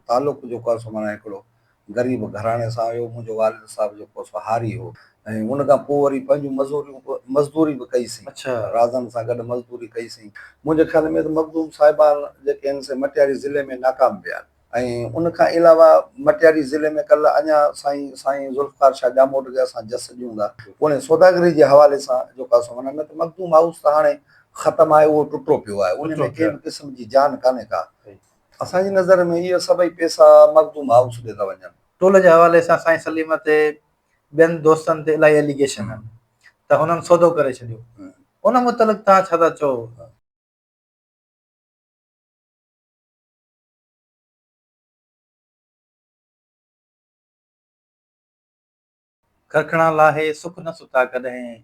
तालुक जेको आहे सो माना हिकिड़ो ग़रीब घराणे सां हुयो। मुंहिंजो वालिद साहिबु जेको सो हारी हो ऐं उन खां पोइ वरी पंहिंजूं मज़दूरी बि कईसीं। अच्छा राज़नि सां गॾु मज़दूरी कईसीं। मुंहिंजे ख़्याल में त मखदूम साहिबान जेके आहिनि से मटियारी ज़िले में नाकाम पिया आहिनि। ऐं उन खां अलावा मटियारी ज़िले में कल्ह अञा साईं ज़ुल्फ़िकार शाह ॼामोट खे असां जस ॾियूं था। उन सौदागरी जे हवाले सां जेको आहे सो माना न त मखदूम हाउस त हाणे ख़तमु आहे, उहो टुटो पियो आहे, उन में कंहिं बि क़िस्म जी जान कान्हे का। असांजी नज़र में इहे सभई पैसा मखदूम हाउस ॾे था वञनि। टोल जे हवाले सां साईं सलीम ते ॿियनि दोस्तनि ते इलाही एलिगेशन आहिनि त हुननि सौदो करे छॾियो, उन मुतलिक़ तव्हां छा था चओ? खरखणा लाहे सुख न सुता कॾहिं,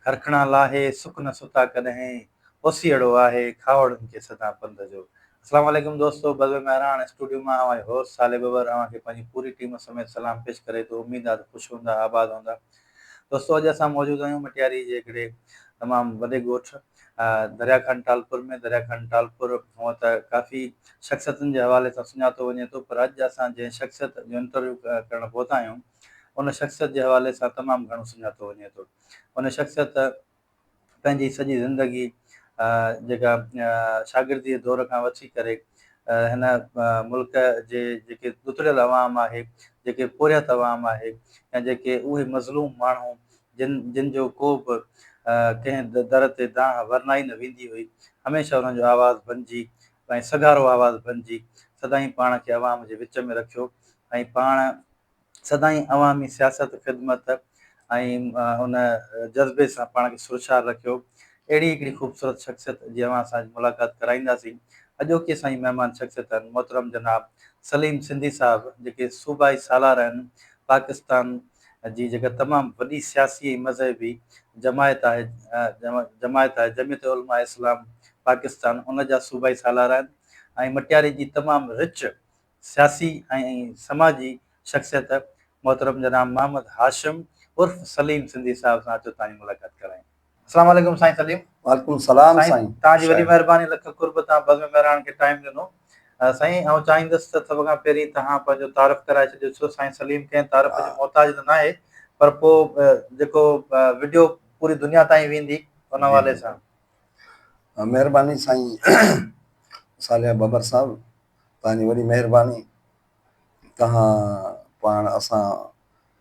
खरखणा लाहे सुख न सुता कॾहिं, ओसीअड़ो आहे खावड़नि खे सदा पंध जो। अस्सलाम वालेकुम दोस्तों, बज़ महरान स्टूडियो में हमारे होस्ट साले बबर के पंहिंजी पूरी टीम समेत सलाम पेश करे तो उम्मीद आहे ख़ुश हूंदा आबाद हूंदा। दोस्तों अॼु असां मौजूद आहियूं मटियारी जे हिकिड़े तमामु वॾे ॻोठ दरिया खान टालपुर में। दरिया खान टालपुर हूअं त काफ़ी शख़्सियतुनि जे हवाले सां सुञातो वञे थो, पर अॼु असां जंहिं शख़्सियत जो इंटरव्यू करणु पहुता आहियूं उन शख़्सियत जे हवाले सां तमामु घणो सुञातो वञे थो। उन शख़्सियत पंहिंजी सॼी ज़िंदगी जेका शागिर्दी दौर खां वठी करे हिन मुल्क जे जेके दुतड़ियल अवाम आहे, जेके पोरियत अवाम आहे, या जेके उहे मज़लूम माण्हू जिन जो को बि कंहिं दर ते दांह वरनाई न वेंदी हुई, हमेशह उन्हनि जो आवाज़ु बणिजी ऐं सगारो आवाज़ु बणिजी सदाईं पाण खे अवाम जे विच में रखियो ऐं पाण सदाईं अवामी सियासत ख़िदमत ऐं उन जज़्बे सां पाण खे सुरक्षार रखियो। अहिड़ी हिकिड़ी ख़ूबसूरत शख़्सियत जी असां मुलाक़ात कराईंदासीं। अॼोके असांजी महिमान शख़्सियत आहिनि मोहतरम जनाब सलीम सिंधी साहिबु, जेके सूबाई सालार आहिनि पाकिस्तान जी जेका तमामु वॾी सियासी मज़हबी जमायत आहे जमियत उलमा इस्लाम पाकिस्तान, उन जा सूबाई सालार आहिनि ऐं मटियारी जी तमामु रिच सियासी ऐं समाजी शख़्सियत मोहतरम जनाब मोहम्मद हाशिम उर्फ़ सलीम सिंधी साहिब सां अचो तव्हांजी मुलाक़ात करायूं। अस्सलाम वालेकुम साईं सलीम। वालेकुम सलाम साईं, तव्हांजी वॾी महिरबानी, लख कुर्ब, तव्हां बज़ महरान खे टाइम ॾिनो। साईं आउं चाहींदुसि त सभ खां पहिरीं तव्हां पंहिंजो तारीफ़ कराए छॾियो। छो साईं सलीम कंहिं तारीफ़ जो मोहताज त न आहे, पर पोइ जेको वीडियो पूरी दुनिया ताईं वेंदी उन हवाले सां। महिरबानी साईं सालिया बबर साहिबु, तव्हांजी वॾी महिरबानी। तव्हां पाण असां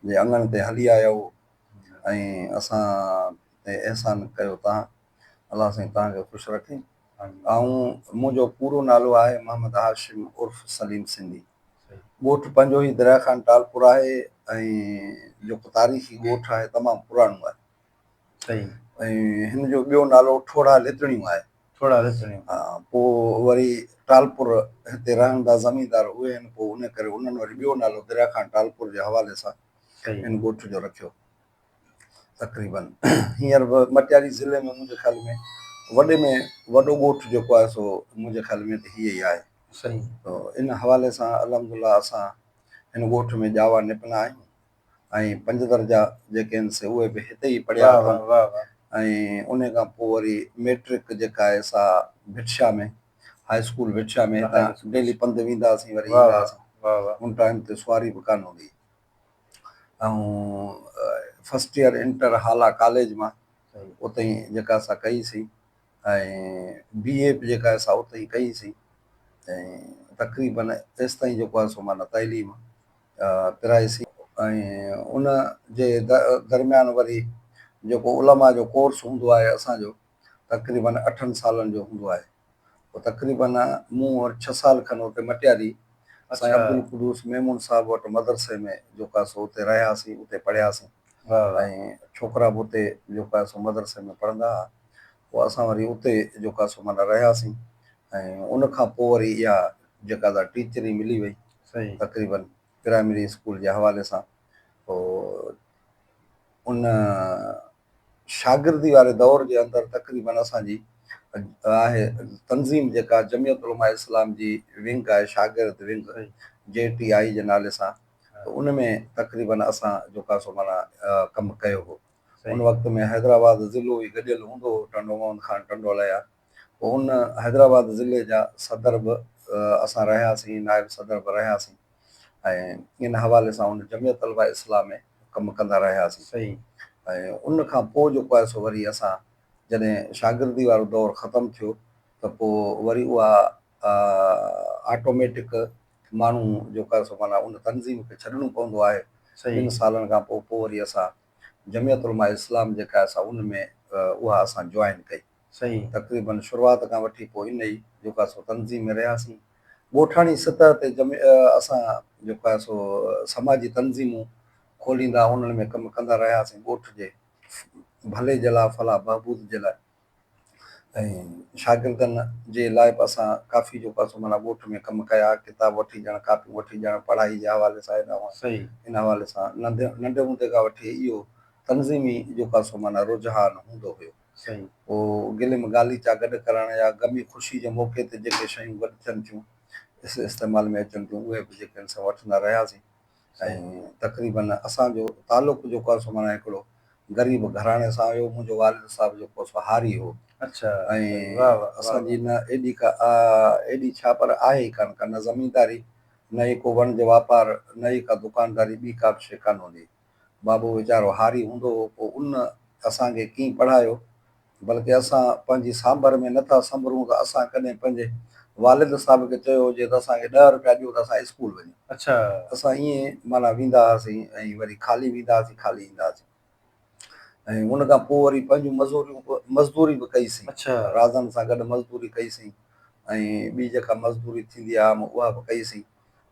जे अंगण ते हली आया हो ऐं असां ते अहसान कयो तव्हां। अलाह साईं तव्हांखे ख़ुशि रखे। ऐं मुंहिंजो पूरो नालो आहे मोहम्मद हाशिम उर्फ़ सलीम सिंधी। ॻोठु पंहिंजो ई दरिया खान टालपुर आहे ऐं जेको तारीख़ी ॻोठु आहे तमामु पुराणो आहे। सही। ऐं हिन जो ॿियो नालो ठोड़ा लितड़ियूं आहे। ठोड़ा लितड़ियूं। हा, पोइ वरी टालपुर हिते रहंदा ज़मींदार उहे आहिनि, पोइ उन करे उन्हनि वरी ॿियो नालो दरिया खान टालपुर जे हवाले सां हिन ॻोठ जो रखियो। तक़रीबन हींअर बि मटियारी ज़िले में मुंहिंजे ख़्याल में वॾे में वॾो ॻोठु जेको आहे सो मुंहिंजे ख़्याल में त हीअ ई आहे। सही। त इन हवाले सां अल्हम्दुलिल्लाह असां हिन ॻोठ में जावा निपना आहियूं ऐं 5 दर्जा जेके आहिनि से उहे बि हिते ई पढ़िया अथनि। ऐं उन खां पोइ वरी मैट्रिक जेका आहे सा भिटशा में, हाई स्कूल भिटशा में, हितां डेली पंधु वेंदा हुआसीं वरी ईंदा हुआसीं। उन टाइम ते सुवारी बि कान हूंदी। ऐं फस्ट ईयर इंटर हाला कॉलेज मां उते ई जेका असां कईसीं ऐं BA बि जेका असां उते ई कईसीं ऐं तक़रीबन तेसि ताईं जेको आहे सो माना तइलीम पिराईसीं। ऐं उन जे दरमियान वरी जेको उलमा जो कोर्स हूंदो आहे असांजो तक़रीबन 8 सालनि जो हूंदो आहे। पोइ तक़रीबन मूं वटि 6 साल खनि उते मटियारी साईं अब्दुल कुदूस मेमून साहिबु वटि मदरसे में जेको आहे सो उते रहियासीं, उते पढ़ियासीं ऐं छोकिरा बि उते जेको आहे सो मदरसे में पढ़ंदा हुआ। पोइ असां वरी उते जेको आहे सो माना रहियासीं ऐं उन खां पोइ वरी इहा जेका टीचरी मिली वई तक़रीबन प्राइमरी स्कूल जे हवाले सां। पोइ उन शागिर्दी वारे दौर जे अंदरि तक़रीबन असांजी आहे तंज़ीम जेका जमियत उलमा इस्लाम जी विंग आहे, शागिर्द विंग JTI जे नाले सां, त उन में तक़रीबन असां जेका सो माना कमु कयो हो। उन वक़्त में हैदराबाद ज़िलो ई गॾियल हूंदो हो टंडो मोहन खान टंडोलया। पोइ उन हैदराबाद ज़िले जा सदर बि असां रहियासीं, नाइब सदर बि रहियासीं ऐं इन हवाले सां उन जमियत तलबा इस्लाम में कमु कंदा रहियासीं। सही। ऐं उन खां पोइ जेको आहे सो वरी असां जॾहिं शागिर्दी वारो दौरु ख़तमु थियो त पोइ वरी उहा ऑटोमेटिक माण्हू जेको आहे सो माना उन तनज़ीम खे छॾिणो पवंदो आहे। सही 2 सालनि खां पोइ वरी असां जमियत उलमा इस्लाम जेका आहे असां उन में उहा असां जॉइन कई। सही। तक़रीबन शुरूआति खां वठी पोइ इन ई जेको आहे सो तनज़ीम में रहियासीं। ॻोठाणी सतह ते असां जेको आहे सो समाजी तनज़ीमूं खोलींदा उन्हनि में कमु कंदा रहियासीं ॻोठ जे भले जे लाइ, फलाह बहबूद जे लाइ। ऐं शागिर्दनि जे लाइ बि असां काफ़ी जेको आहे सो माना ॻोठ में कमु कया, किताब वठी ॾियणु, कापियूं वठी ॾियणु, पढ़ाई जे हवाले सां सही। इन हवाले सां नंढे हूंदे खां वठी इहो तनज़ीमी जेको आहे सो माना रुझान हूंदो हुयो। सही। पोइ गिलिम गालीचा गॾु करणु या गमी ख़ुशी जे मौक़े ते जेके शयूं गॾु थियनि थियूं इस्तेमाल में अचनि थियूं उहे बि जेके असां वठंदा रहियासीं। ऐं तक़रीबन असांजो तालुक़ु जेको आहे सो माना हिकिड़ो ग़रीब घराणे सां हुयो। मुंहिंजो वालिद साहिबु जेको सो हारी हो। अच्छा। ऐं वाह वाह। असांजी न एॾी छा पर आहे ई कान का न ज़मीनदारी, न ई को वण जो वापारु, न ई का दुकानदारी, ॿी का बि शइ कान हूंदी। बाबो वीचारो हारी हूंदो हो। पोइ उन असांखे कीअं पढ़ायो, बल्कि असां पंहिंजी सांभर में नथा संभरूं त असां कॾहिं पंहिंजे वालिद साहिब खे चयो हुजे त असांखे 10 रुपया ॾियो त असां स्कूल वञूं। अच्छा। असां ईअं माना वेंदा हुआसीं ऐं वरी ख़ाली वेंदा हुआसीं, ख़ाली ईंदा हुआसीं। ऐं उन खां पोइ वरी पंहिंजूं मज़दूरी बि कईसीं। अच्छा। राज़नि सां गॾु मज़दूरी कईसीं ऐं ॿी जेका मज़दूरी थींदी आहे उहा बि कईसीं।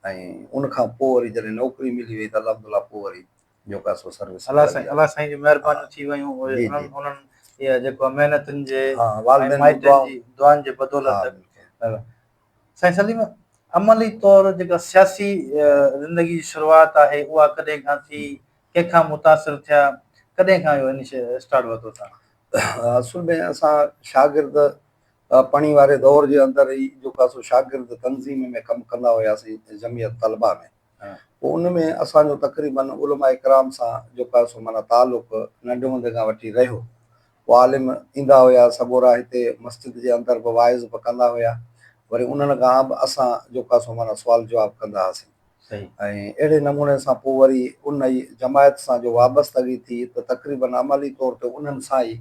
ऐं उन खां पोइ वरी जॾहिं नौकिरी मिली वई त अल्हम्दुलिल्लाह पोइ वरी जेका सो सर्विस अलाह साईं जी महिरबानी थी वयूं। जी, जी। उन्हनि इहा जेको महिनतुनि जे वालिदैन ऐं माइटनि जी दुआनि जे हा, बदौलत। बिल्कुलु। साईं सलीम, अमली तौरु जेका सियासी ज़िंदगी जी शुरूआति आहे उहा कॾहिं खां थी, कंहिंखां मुतासिर थिया, कॾहिं खां इहो इनिशिएटिव स्टार्ट वरितो था? असुल में असां शागिर्द पढ़ी वारे दौर जे अंदरि ई जेका सो शागिर्द तनज़ीम में कमु कंदा हुआसीं जमियत तलबा में। पोइ उन में असांजो तक़रीबन उलमा इकराम सां जेको आहे सो माना तालुक़ु नंढे हूंदे खां वठी रहियो। पोइ आलिम ईंदा हुआ सॻोरा हिते मस्जिद जे अंदरि बि वाइज़ बि कंदा हुआ। वरी उन्हनि खां बि असां जेको आहे सो माना सुवाल जवाबु कंदा हुआसीं। ऐं अहिड़े नमूने सां पोइ वरी उन ई जमायत सां जो वाबस्तगी थी त तक़रीबन अमली तौर ते उन्हनि सां ई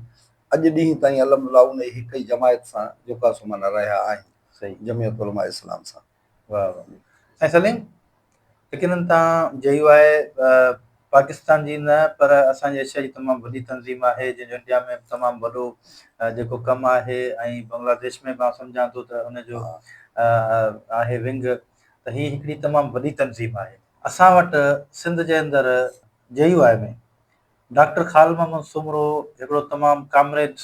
अॼु ॾींहं ताईं अल्हम्दुलिल्लाह उन ई हिक ई जमायत सां जेको आहे सो माना रहिया आहियूं, जमियत उलमा इस्लाम सां। वाह वाह। ऐं सलीम, यकीनन तव्हां चयो आहे पाकिस्तान जी न पर असांजे एशिया जी तमामु वॾी तनज़ीम आहे जंहिंजो इंडिया में तमामु वॾो जेको कमु आहे ऐं बांग्लादेश में मां सम्झां थो त हुनजो आहे विंग। त हीअ हिकिड़ी तमामु वॾी तनज़ीम आहे। असां वटि सिंध जे अंदरि JUI में डॉक्टर ख़ालिद मोहम्मद सुमरो हिकिड़ो तमामु कामरेड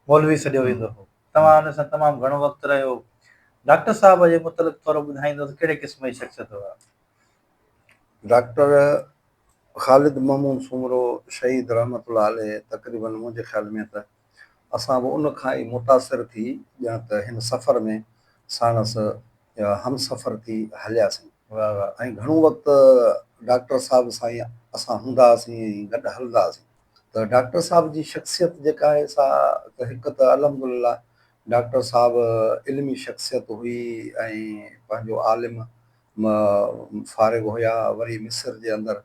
मौलवी सॾियो वेंदो हो। तव्हां हुन सां तमामु घणो वक़्तु रहियो। डॉक्टर साहब जे मुतलिक़ थोरो ॿुधाईंदो त कहिड़े क़िस्म जी शख़्सियत हुआ? डॉक्टर ख़ालिद मोहम्मद सुमरो शहीद रहमतुल्लाह अलैह तक़रीबन मुंहिंजे ख़्याल में त असां बि उन खां ई मुतासिर थी ॼण त हिन सफ़र में साणस हम सफ़र थी हलियासीं। ऐं घणो वक़्तु डॉक्टर साहिब सां ई असां हूंदा हुआसीं, गॾु हलंदा हुआसीं। त डॉक्टर साहिब जी शख़्सियत जेका आहे सा त हिकु त अल्हम्दुलिल्लाह डॉक्टर साहिब इल्मी शख़्सियत हुई ऐं पंहिंजो आलिम फारिग हुया। वरी मिस्र जे अंदरि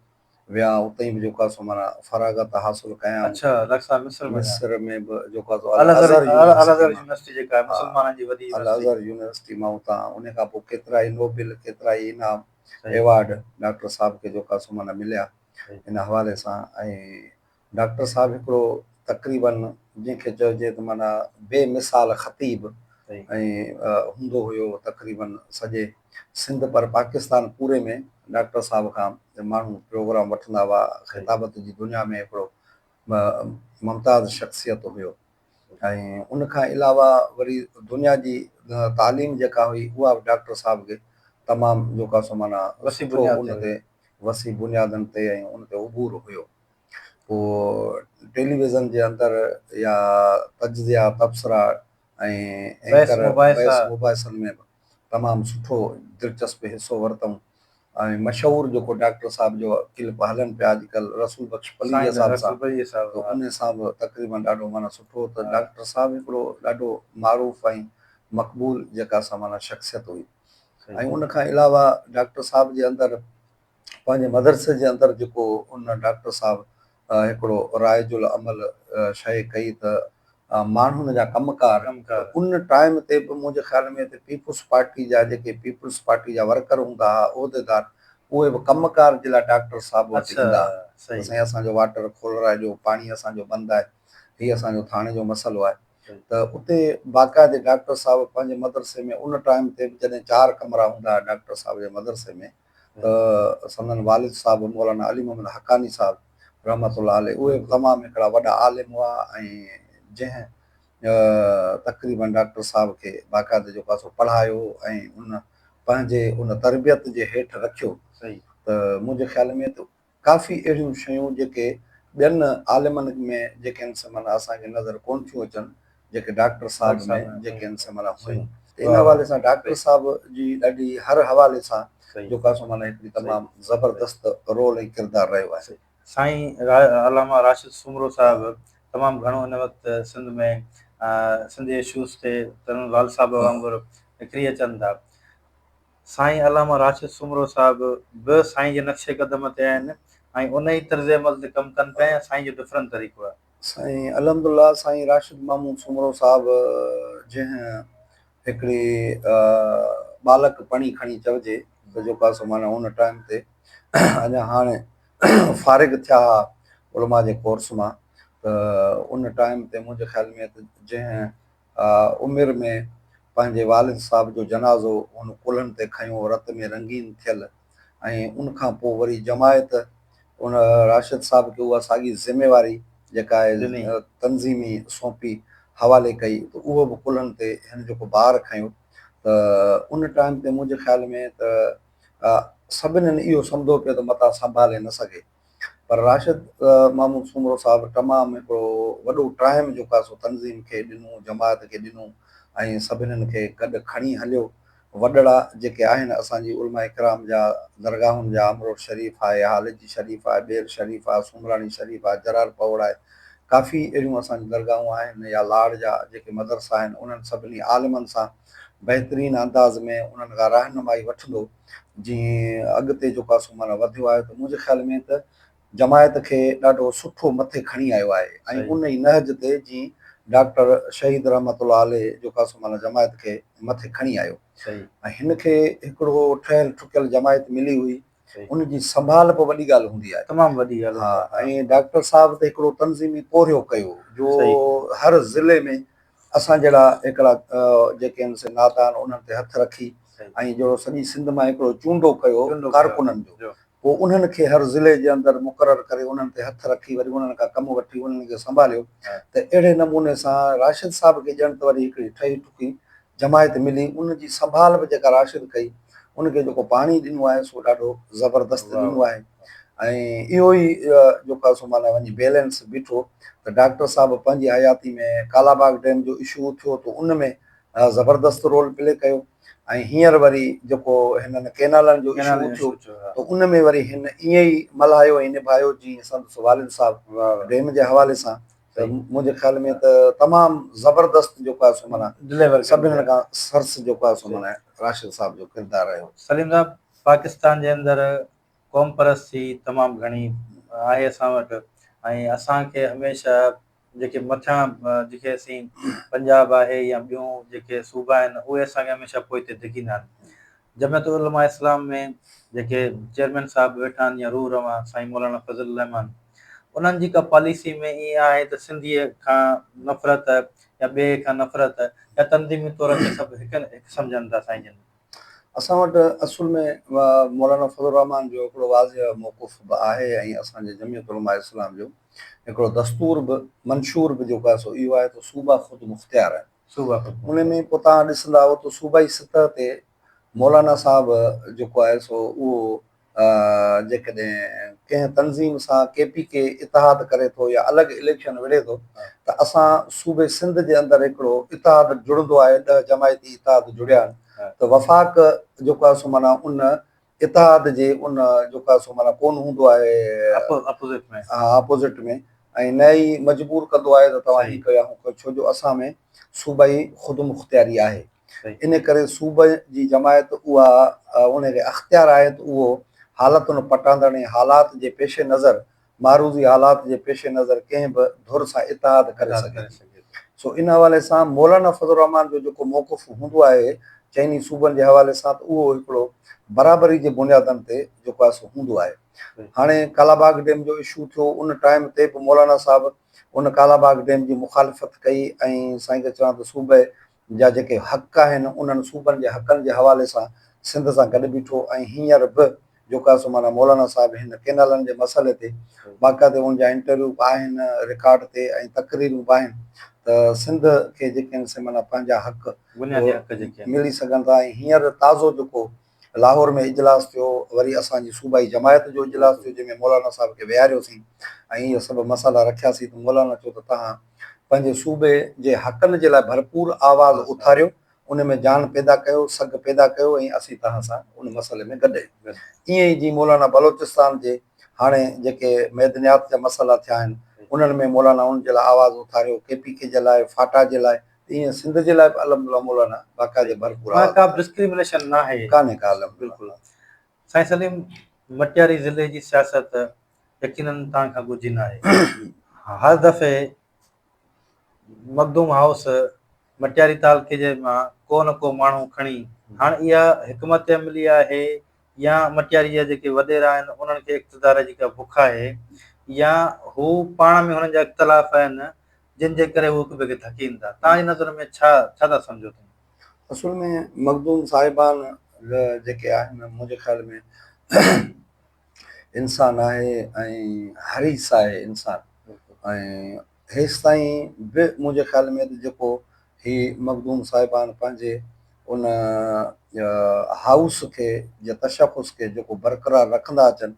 विया, उते बि जेको आहे सो माना फरागत हासिल कयां। अच्छा, डॉक्टर साहब मिस्र में बि जेको आहे अल अज़हर यूनिवर्सिटी जेका आहे मुसलमाननि जी वॾी अल अज़हर यूनिवर्सिटी मां उतां उन खां पोइ केतिरा ई नोबेल, केतिरा ई इनाम एवार्ड डॉक्टर साहिब खे जेको आहे सो माना मिलिया इन हवाले सां। ऐं डॉक्टर साहिबु हिकिड़ो तक़रीबन जंहिंखे चइजे त माना बेमिसाल ख़तीब ऐं हूंदो हुयो तक़रीबन सॼे सिंध पर पाकिस्तान पूरे में डॉक्टर साहिब खां माण्हू प्रोग्राम वठंदा हुआ। ख़िताबत जी दुनिया में हिकिड़ो मुमताज़ शख़्सियत हुयो। ऐं उन खां अलावा वरी दुनिया जी तालीम जेका हुई उहा बि डॉक्टर साहिब खे तमामु जेको आहे सो माना उन ते वसी बुनियादनि ते ऐं उन ते उबूर हुयो। पोइ टेलीविज़न जे अंदरि या तज्ज़िया तबसरा ऐं मुबाहिसन में तमामु सुठो दिलचस्प हिसो वरितऊं। ऐं मशहूरु जेको डॉक्टर साहिब जो क्लिप हलनि पिया अॼुकल्ह रसूल बख्श पलीअ साहिब सां, त उन सां बि तक़रीबन ॾाढो माना सुठो। त डॉक्टर साहिबु हिकिड़ो ॾाढो मारूफ़ ऐं मक़बूल जेका सा माना शख़्सियत हुई। ऐं उन खां अलावा डॉक्टर साहब जे अंदरि पंहिंजे मदरसे जे अंदरि जेको उन डॉक्टर साहब हिकिड़ो राइजुल अमल शइ कई त माण्हुनि जा कमकार उन टाइम ते बि मुंहिंजे ख़्याल में त पीपुल्स पार्टी जा जेके पीपुल्स पार्टी जा वर्कर हूंदा हुआ उहिदेदार उहे बि कमकार जे लाइ डॉक्टर साहब वटि ईंदा हुआ। साईं असांजो वाटर खोलराए ॾियो, पाणी असांजो बंदि आहे, हीअ असांजो थाणे जो मसइलो आहे। त उते बाक़ाइदे डॉक्टर साहब पंहिंजे मदरसे में उन टाइम ते बि जॾहिं 4 कमरा हूंदा हुआ डॉक्टर साहब जे मदरसे में त संदन वालिद साहब मौलाना अली मोहम्मद हक़ानी साहब रहमतुल्लाह अलैह उहे तमामु हिकिड़ा वॾा आलिम हुआ ऐं जंहिं तक़रीबन डॉक्टर साहब खे बाक़ाइदे जेको आहे सो पढ़ायो ऐं उन पंहिंजे उन तरबियत जे हेठि रखियो। त मुंहिंजे ख़्याल में त काफ़ी अहिड़ियूं शयूं जेके ॿियनि आलिमनि में जेके आहिनि से माना असांखे नज़र कोन थियूं अचनि जेके डॉक्टर साहब में जेके आहिनि से माना हुयूं। इन हवाले सां डॉक्टर साहब जी ॾाढी हर हवाले सां जेको आहे सो माना हिकिड़ी तमामु ज़बरदस्त रोल ऐं किरदारु रहियो आहे। साईं अलामा राशिद सुमरो साहब तमामु घणो हिन वक़्तु सिंध में सिंधी इशूज़ ते लाल साहब वांगुरु निकिरी अचनि था। साईं अलामा राशिद सुमरो साहब बि साईं जे नक्शे क़दम ते आहिनि ऐं उन ई तर्ज़ अमल ते कमु कनि पिया। साईं जो डिफरेंट तरीक़ो आहे। साईं अल्हम्दुलिल्लाह साईं राशिद मामूद सुमरो साहब जंहिं हिकिड़ी बालक पणी खणी चइजे त जेको आहे सो माना उन टाइम ते अञा हाणे फारिग थिया हुआ उलमा जे कोर्स मां त उन टाइम ते मुंहिंजे ख़्याल में त जंहिं उमिरि में पंहिंजे वालिद साहब जो जनाज़ो उन कुल्हनि ते खयो रत में रंगीन थियल ऐं उन खां पोइ वरी जमायत उन राशिद साहब खे उहा साॻी ज़िमेवारी जेका आहे तंज़ीमी सौंपी हवाले कई त उहो बि कुल्हनि ते हिन जेको ॿार खयो त उन टाइम ते मुंहिंजे ख़्याल में त सभिनीनि इहो सम्झो पियो त मता संभाले न सघे पर राशिद मामूद सुमरो साहब तमामु हिकिड़ो वॾो टाइम जेको आहे सो तंज़ीम खे ॾिनो, जमायत खे ॾिनो ऐं सभिनीनि खे गॾु खणी हलियो। वॾड़ा जेके आहिनि असांजी उलमा इकराम जा दरगाहुनि जा अमरोड शरीफ़ आहे, हालिजी शरीफ़ आहे, बेर शरीफ़ आहे, सुमरानी शरीफ़ आहे, जरार पवड़ आहे, काफ़ी अहिड़ियूं असांजी दरगाहूं आहिनि या लाड़ जा जेके मदरसा आहिनि उन्हनि सभिनी आलिमनि सां बहितरीन अंदाज़ में उन्हनि खां रहनुमाई वठंदो जीअं अॻिते जेको आहे सो माना वधियो आहे। त मुंहिंजे ख़्याल में त जमायत खे ॾाढो सुठो मथे खणी आयो आहे ऐं उन ई नहज ते जीअं डॉक्टर शहीद रहमतुल्लाह अलैह जेको आहे सो माना जमायत खे मथे खणी आयो ऐं हिन खे हिकिड़ो ठहियल ठुकियल जमायत मिली हुई उनजी संभाल बि वॾी ॻाल्हि हूंदी आहे, तमामु वॾी ॻाल्हि। हा, ऐं डॉक्टर साहब त हिकिड़ो तंज़ीमी पोरियो कयो जो हर ज़िले में असां जहिड़ा हिकिड़ा जेके आहिनि से नादान उन्हनि ते हथु रखी ऐं जो सॼी सिंध मां हिकिड़ो चूंडो कयो कारकुननि जो पोइ उन्हनि खे हर ज़िले जे अंदरि मुक़ररु करे उन्हनि ते हथु रखी वरी उन्हनि खां कमु वठी उन्हनि खे संभालियो त अहिड़े नमूने सां राशिद साहब खे ॼण त वरी हिकिड़ी ठही ठुकी जमायत मिली उनजी संभाल बि जेका राशिद कई उनखे जेको पाणी ॾिनो आहे सो ॾाढो ज़बरदस्त ॾिनो आहे ऐं इहो ई जेको आहे सो माना वञी बैलेंस बीठो त डॉक्टर साहब पंहिंजी हयाती में कालाबाग डैम जो इशू थियो त उन में ज़बरदस्त रोल प्ले कयो ऐं हींअर वरी जेको हिननि केनालनि जो इशू थियो त उन में वरी हिन ईअं ई मल्हायो ऐं निभायो जीअं संदसि वालिद साहब डैम जे हवाले सां त मुंहिंजे ख़्याल में त तमामु ज़बरदस्त जेको आहे सो माना सभिनीनि खां सर्स जेको आहे सो माना राशिद साहब जो किरदारु रहियो। सलीम साहब पाकिस्तान जे अंदरि क़ौम परस्ती तमामु घणी आहे असां वटि ऐं असांखे हमेशह जेके मथियां जेके असीं पंजाब आहे या ॿियूं जेके सूबा आहिनि उहे असांखे हमेशह पोइते धिकींदा आहिनि। जमियत उलमा इस्लाम में जेके चेयरमैन साहब वेठा आहिनि या रूह रवां साईं मौलाना फज़ल रहमान उन्हनि जी का पॉलिसी में ईअं आहे त सिंधीअ खां नफ़रत या ॿिए खां नफ़रत या तंज़ीमी तौर ते सभु हिकु सम्झनि था साईं जन। असां वटि असुल में मौलाना फज़ल रहमान जो हिकिड़ो वाज़िह मौक़ुफ़ बि आहे ऐं असांजे जमियत उलमा इस्लाम जो हिकिड़ो दस्तूर बि मंशूर बि जेको आहे सो इहो आहे त सूबा ख़ुदि मुख़्तियार आहिनि। सूबा उन में पोइ तव्हां ॾिसंदा त सूबाई सतह ते मौलाना साहब जेको आहे सो उहो जेकॾहिं कंहिं तंज़ीम सां के इतिहाद करे थो या अलॻि इलेक्शन विढ़े थो त असां सूबे सिंध जे अंदरि हिकिड़ो इतिहाद जुड़ंदो आहे 10 जमायती इतिहाद जुड़िया आहिनि त वफ़ाक़ जेको आहे सो माना उन इतिहाद जे उन जेको आहे सो माना कोन हूंदो आहे अपोज़िट में ऐं न ई मजबूर कंदो आहे त तव्हां ही कया छो जो असां में सूबाई ख़ुदि मुख़्तियारी आहे सही इन करे सूबे जी जमायत उहा उनखे अख़्तियार आहे त उहो हालतुनि पटांदड़ ऐं हालात जे पेश नज़र मारूज़ी हालात जे पेश नज़र कंहिं बि धुर सां इतिहाद करे सघे थी। सो इन हवाले सां मौलाना फज़लुर रहमान जो जेको मौक़िफ़ हूंदो आहे चइनी सूबनि जे हवाले सां त उहो हिकिड़ो बराबरी जे बुनियादनि ते जेको आहे सो हूंदो आहे। हाणे कालाबाग डैम जो इशू थियो उन टाइम ते बि मौलाना साहिबु उन कालाबाग डैम जी मुखालिफ़त कई ऐं साईं खे चवां त सूबे जा जेके हक़ आहिनि उन्हनि सूबनि जे हक़नि जे हवाले सां सिंध सां गॾु बीठो ऐं हींअर बि जेको आहे सो माना मौलाना साहिबु हिन केनालनि जे मसइले ते बाक़ाइदे उनजा इंटरव्यू बि आहिनि रिकॉर्ड ते ऐं तकरीरूं बि आहिनि त सिंध खे जेके आहिनि से माना पंहिंजा हक़ मिली सघनि था। ऐं हींअर ताज़ो जेको लाहौर में इजलास थियो वरी असांजी सूबाई जमायत जो इजलास थियो जंहिंमें मौलाना साहिब खे विहारियोसीं ऐं इहे सभु मसाला रखियासीं त मौलाना चयो त तव्हां पंहिंजे सूबे जे हक़नि जे लाइ भरपूर आवाज़ उथारियो उन में जान पैदा कयो सग पैदा कयो ऐं असीं तव्हां सां उन मसइले में गॾु आहियूं। ईअं ई जीअं मौलाना बलोचिस्तान जे हाणे जेके मैदनियात जा मसइला थिया आहिनि उन्हनि में मौलाना उन जे लाइ आवाज़ उथारियो KPK जे लाइ फाटा जे लाइ ईअं सिंध जे लाइ बि अलहमदुलिल्लाह मौलाना बाक़ाइदे भरपूर का डिस्क्रिमिनेशन न आहे कान्हे का बिल्कुलु। साईं सलीम मटियारी ज़िले जी सियासत यकीनन तव्हां खां गुझी न आहे। हर दफ़े मखदूम हाउस मटियारी तालुके जे मां को न को माण्हू खणी हाणे इहा हिकमत अमली आहे या मटियारी जा जेके वॾेरा आहिनि उन्हनि खे इक़्तिदार जी का बुख आहे या हू पाण में हुननि जा इख़्तिलाफ़ आहिनि जिन जे करे हू हिक ॿिए खे धकीनि था। तव्हांजी नज़र में छा था सम्झो? असुल में मखदूम साहिबान जेके आहिनि मुंहिंजे ख़्याल में इंसान आहे ऐं हरीस आहे इंसान ऐं हेसि ताईं बि मुंहिंजे ख़्याल में त जेको ही मखदूम साहिबान पंहिंजे उन हाउस खे या तशख़ुस खे जेको बरक़रार रखंदा अचनि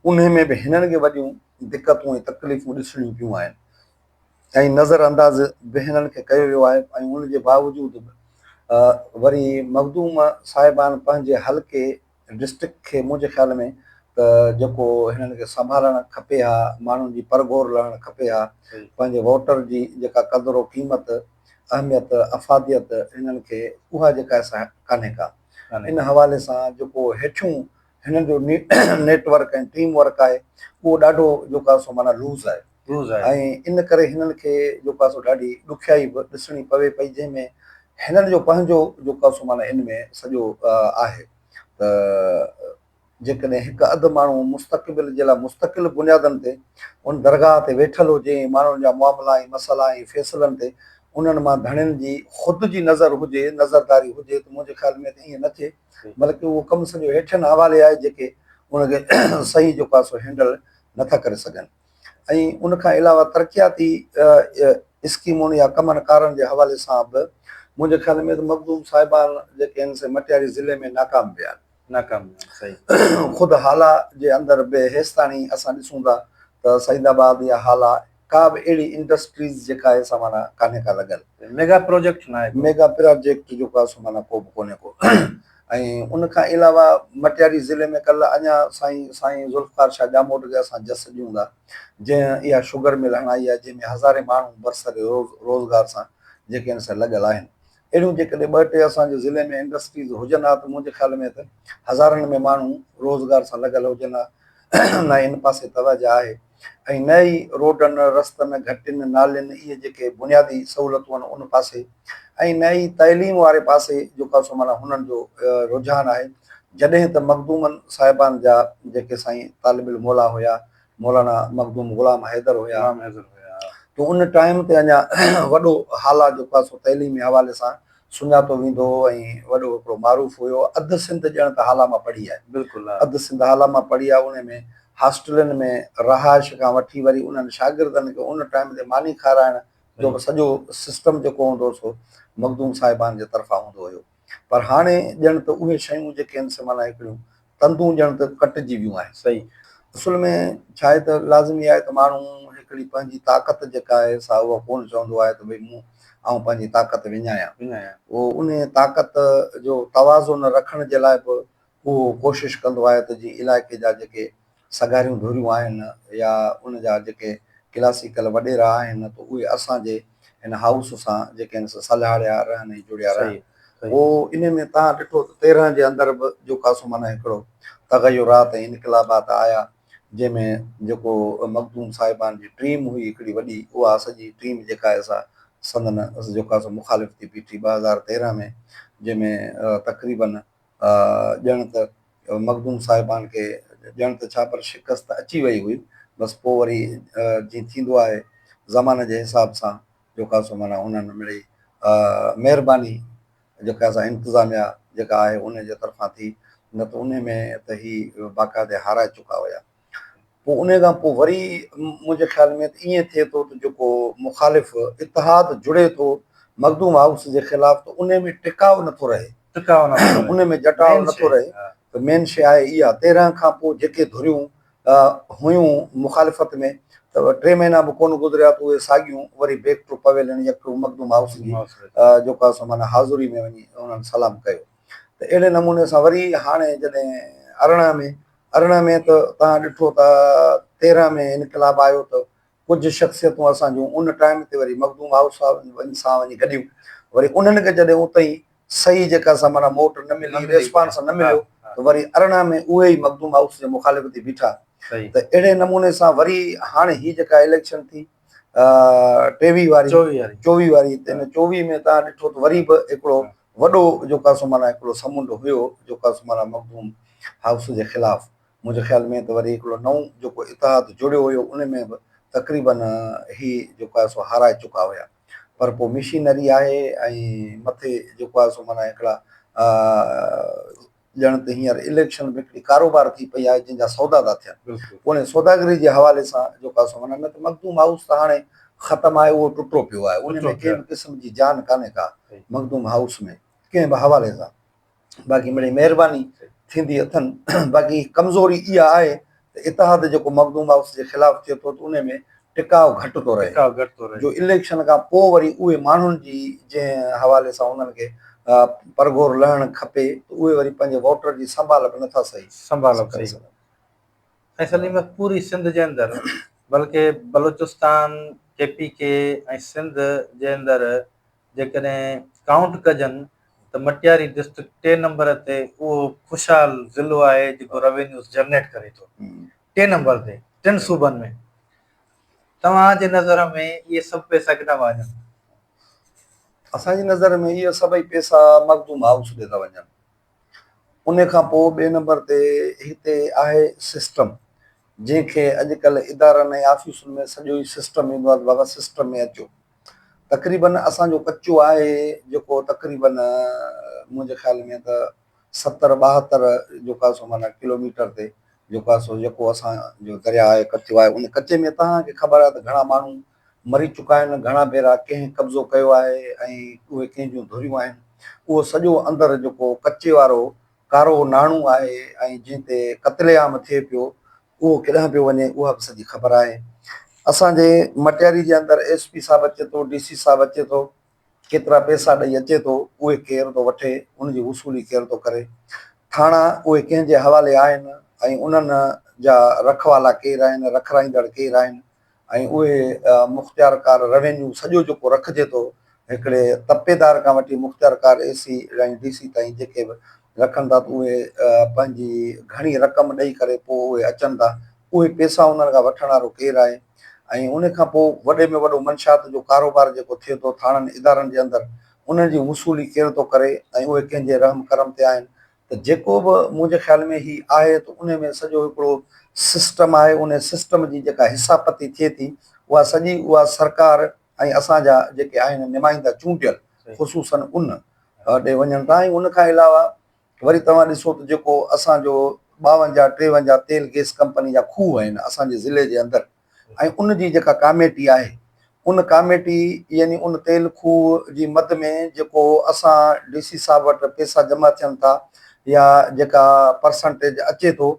उन में बि हिननि खे वॾियूं दिक़तूं ऐं तकलीफ़ूं ॾिसणियूं पियूं आहिनि ऐं नज़र अंदाज़ बि हिननि खे कयो वियो आहे ऐं उनजे बावजूदि बि वरी मखदूम साहिबान पंहिंजे हल्के डिस्ट्रिक्ट खे मुंहिंजे ख़्याल में त जेको हिननि खे संभालणु खपे हा माण्हुनि जी परगोर लहणु खपे हा पंहिंजे वोटर जी जेका क़दुरु क़ीमत अहमियत अफ़ादियत हिननि खे उहा जेका कान्हे का। इन हवाले सां जेको हेठियूं हिननि जो नेटवर्क ऐं टीम वर्क आहे उहो ॾाढो जेको आहे सो माना लूज़ आहे ऐं इन करे हिननि खे जेको आहे सो ॾाढी ॾुखियाई बि ॾिसणी पवे पई जंहिंमें हिननि जो पंहिंजो जेको आहे सो माना इन में सॼो आहे त जेकॾहिं हिकु अधु माण्हू मुस्तक़बिल जे लाइ मुस्तक़िल बुनियादनि ते उन दरगाह ते वेठल हुजे माण्हुनि जा मामला ऐं मसइला ऐं फ़ैसिलनि ते उन्हनि मां घणनि जी ख़ुदि जी नज़र हुजे नज़रदारी हुजे त मुंहिंजे ख़्याल में त ईअं न थिए बल्कि उहो कमु सॼो हेठियुनि हवाले आहे जेके उनखे सही जेको आहे सो हैंडल नथा करे सघनि। ऐं उनखां अलावा तरक़ियाती स्कीमुनि या कमनि कारनि जे हवाले सां बि मुंहिंजे ख़्याल में त मखदूम साहिबान जेके आहिनि से मटियारी ज़िले में नाकाम पिया आहिनि। ख़ुदि हाला जे अंदरि बि हेसि ताणी असां ॾिसूं था त सईदाबाद या हाला का बि अहिड़ी इंडस्ट्रीज़ जेका आहे सा माना कान्हे का लॻल मेगा प्रोजेक्ट जेको आहे सो माना को बि कोन्हे को। ऐं उनखां अलावा मटियारी ज़िले में कल्ह अञा साईं ज़ुल्फ़कार शाह ॼामोट खे असां जस ॾियूं था जंहिं इहा शुगर मिल हणाई आहे जंहिंमें हज़ारे माण्हू बरसरे रोज़गार सां जेके आहिनि से लॻल आहिनि। अहिड़ियूं जेकॾहिं ॿ टे असांजे ज़िले में इंडस्ट्रीज़ हुजनि हा त मुंहिंजे ख़्याल में त हज़ारनि में माण्हू रोज़गार सां लॻल हुजनि हा। न इन पासे तवजह आहे ऐं न ई रोडनि रस्तनि घटियुनि नालियुनि इहे जेके बुनियादी सहूलियतूं आहिनि उन पासे ऐं न ई तइलीम वारे पासे जेको आहे सो माना हुननि जो रुझान आहे। जॾहिं त मखदूमनि साहिबान जा जेके साईं तालिब इल्म मौला हुया मौलाना मखदूम ग़ुलाम हैदर हुया त उन टाइम ते अञा वॾो हालात जेको आहे सो तइलीमी हवाले सां सुञातो वेंदो हो ऐं वॾो हिकिड़ो मारूफ़ हुयो। अधु सिंध ॼण त हाला मां पढ़ी आहे बिल्कुलु अधु सिंध हाला मां पढ़ी आहे। उन में हॉस्टलनि में रहाइश खां वठी वरी उन्हनि शागिर्दनि खे उन टाइम ते मानी खाराइण जो सॼो सिस्टम जेको हूंदो छो मखदूम साहिबान जे तरफ़ां हूंदो हुयो। पर हाणे ॼण त उहे शयूं जेके आहिनि से माना हिकिड़ियूं तंदूं ॼण त कटिजी वियूं आहिनि। सही असुल में छा आहे त लाज़मी आहे त माण्हू हिकिड़ी पंहिंजी ताक़त जेका आहे सा उहा कोन चवंदो आहे त भई मूं ऐं पंहिंजी ताक़त विञायां उहो उन ताक़त जो तवाज़ुन रखण जे लाइ बि उहो कोशिशि कंदो आहे त जीअं इलाइक़े जा जेके सगारियूं धुरियूं आहिनि या उन जा जेके क्लासिकल वॾेरा आहिनि त उहे असांजे हिन हाउस सां जेके आहिनि सलाहिया रहनि ऐं जुड़िया रहनि। सही पोइ इन में तव्हां ॾिठो त 13 जे अंदरि बि जेको आहे माना हिकिड़ो तग़युरात ऐं इनकलाबात आया, जंहिंमें जेको मखदूम साहिबान जी टीम हुई हिकिड़ी वॾी, उहा सॼी टीम जेका आहे सा संदन जेको आहे मुखालिफ़ थी बीठी 2013 में, जंहिंमें तक़रीबन ॼण त मखदूम साहिबान खे ॼण त छा पर शिकस्त अची वई हुई, बसि पोइ वरी जीअं थींदो आहे ज़माने जे हिसाब सां जेको आहे माना उन्हनि मिड़ई महिरबानी जेका असां इंतिज़ामिया जेका आहे उन जे तरफ़ां थी, न त उन में त ही बाक़ाइदे हाराए चुका हुया। पोइ उन खां पोइ वरी मुंहिंजे ख़्याल में त ईअं थिए थो त जेको मुखालिफ़ इतिहाद जुड़े थो मखदूम हाउस जे ख़िलाफ़, त उन में टिकाव नथो रहे, उन में जटाव नथो रहे। त मेन शइ आहे इहा, 13 खां पोइ जेके धुरियूं हुयूं मुखालिफ़त में, त 3 महीना बि कोन गुज़रिया त उहे साॻियूं वरी बैक टू पवेलियन यकड़ू मखदूम हाउस जी जेको आहे माना हाज़ुरी में वञी उन्हनि सलाम कयो। त अहिड़े नमूने सां वरी हाणे जॾहिं 18 में त तव्हां ॾिठो त 13 में इनकलाब आयो त कुझु शख़्सियतूं असांजूं उन टाइम ते वरी मखदूम हाउस सां वञी गॾियूं, वरी उन्हनि खे जॾहिं उतां सही जेका असां माना मोट न मिली, रिस्पॉन्स न मिलियो, त वरी 18 में उहे ई मखदूम हाउस जे मुखालिफ़ थी बीठा। त अहिड़े नमूने सां वरी हाणे ही जेका इलेक्शन थी 24 वारी, त इन 24 में तव्हां ॾिठो त वरी बि हिकिड़ो वॾो जेको आहे माना हिकिड़ो समुंड हुयो जेको आहे माना मखदूम हाउस जे ख़िलाफ़। मुंहिंजे ख़्याल में त वरी हिकिड़ो नओं जेको इतिहाद जुड़ियो हुयो उन में बि तक़रीबन ही जेको आहे सो हाराए चुका हुया। पर पोइ मशीनरी आहे ऐं मथे जेको आहे सो माना हिकिड़ा ॼण त हींअर इलेक्शन में हिकिड़ी कारोबार थी पई आहे जंहिंजा सौदा था थियनि, उन सौदागरी जे हवाले सां जेको आहे सो माना न त मखदूम हाउस त हाणे ख़तमु आहे, उहो टुटो पियो आहे, उन में कंहिं बि क़िस्म जी जान कान्हे का मखदूम हाउस में कंहिं बि हवाले सां। बाक़ी मिड़ई महिरबानी थींदी अथनि। बाक़ी कमज़ोरी इहा आहे त इतिहाद जेको मखदूम हाउस जे ख़िलाफ़ थिए थो त उन में टिकाव घटि थो रहे, जो इलेक्शन खां पोइ वरी उहे माण्हुनि जी जंहिं हवाले सां उन्हनि खे परगोर लहणु खपे, त उहे वरी पंहिंजे वोटर जी संभाल बि नथा सही करे सघनि। असली में पूरी सिंध जे अंदरि बल्कि बलूचिस्तान KPK ऐं सिंध जे अंदरि जेकॾहिं काउंट कजनि त मटियारी डिस्ट्रिक्ट 3 नंबर ते उहो ख़ुशहाल ज़िलो आहे जेको रेवेन्यूज़ जनरेट करे थो 3 नंबर ते 3 सूबनि में। तव्हांजे नज़र में इहे सभु पैसा किथां वञनि? असांजी नज़र में इहे सभई पैसा मखदूम हाउस ॾे था वञनि। उन खां पोइ 2 नंबर ते हिते आहे सिस्टम, जंहिंखे अॼुकल्ह इदारनि ऐं ऑफिसुनि में सॼो ई सिस्टम ईंदो आहे, बाबा सिस्टम में अचो। तक़रीबन असांजो कचो आहे जेको तक़रीबन मुंहिंजे ख़्याल में त 70-72 जेको आहे सो माना किलोमीटर ते जेको आहे सो जेको असांजो दरिया आहे कचो आहे। उन कचे में तव्हांखे ख़बर आहे त घणा माण्हू मरी चुका आहिनि, घणा भेरा कंहिं कब्ज़ो कयो आहे ऐं उहे कंहिंजूं धुरियूं आहिनि। उहो सॼो अंदरि जेको कचे वारो कारो नाणो आहे ऐं जंहिं ते क़त्लेआम थिए पियो, उहो केॾांहुं पियो वञे उहा बि सॼी ख़बर आहे। असांजे मटियारी जे अंदरि SP साहिबु अचे थो, DC साहिबु अचे थो, केतिरा पैसा ॾेई अचे थो, उहे केरु थो वठे, उनजी वसूली केरु थो करे। थाणा उहे कंहिंजे हवाले आहिनि ऐं उन्हनि जा रखवाला केरु आहिनि, रखराईंदड़ केरु आहिनि, ऐं उहे मुख़्तियारकार रेवेन्यू सॼो जेको रखिजे थो हिकिड़े तपेदार खां वठी मुख़्तियारकार AC ऐं DC ताईं जेके बि रखनि था, त उहे पंहिंजी घणी रक़म ॾेई करे पोइ उहे अचनि था। उहे पैसा उन्हनि खां वठण वारो केरु आहे ऐं उन खां पोइ वॾे में वॾो मंशात जो कारोबार जेको थिए थो थाणनि इदारनि जे अंदरि, उन्हनि जी वसूली केरु थो करे ऐं उहे कंहिंजे रहम करम ते आहिनि। त जेको बि मुंहिंजे ख़्याल में ही आहे त उन में सॼो हिकिड़ो सिस्टम आहे। उन सिस्टम जी जेका हिसापती थिए थी उहा सॼी उहा सरकार ऐं असांजा जेके आहिनि नुमाइंदा चूंडियल ख़ुशूसन उन ॾे वञनि था। ऐं उन खां अलावा वरी तव्हां ॾिसो त जेको असांजो 52-53 तेल गैस कंपनी जा खूह आहिनि असांजे ज़िले जे अंदरि, ऐं उन जी जेका कामेटी आहे, उन कामेटी यानी उन तेल खूह जी मद में जेको असां DC साहिब वटि पैसा जमा थियनि था या जेका परसेंटेज अचे थो,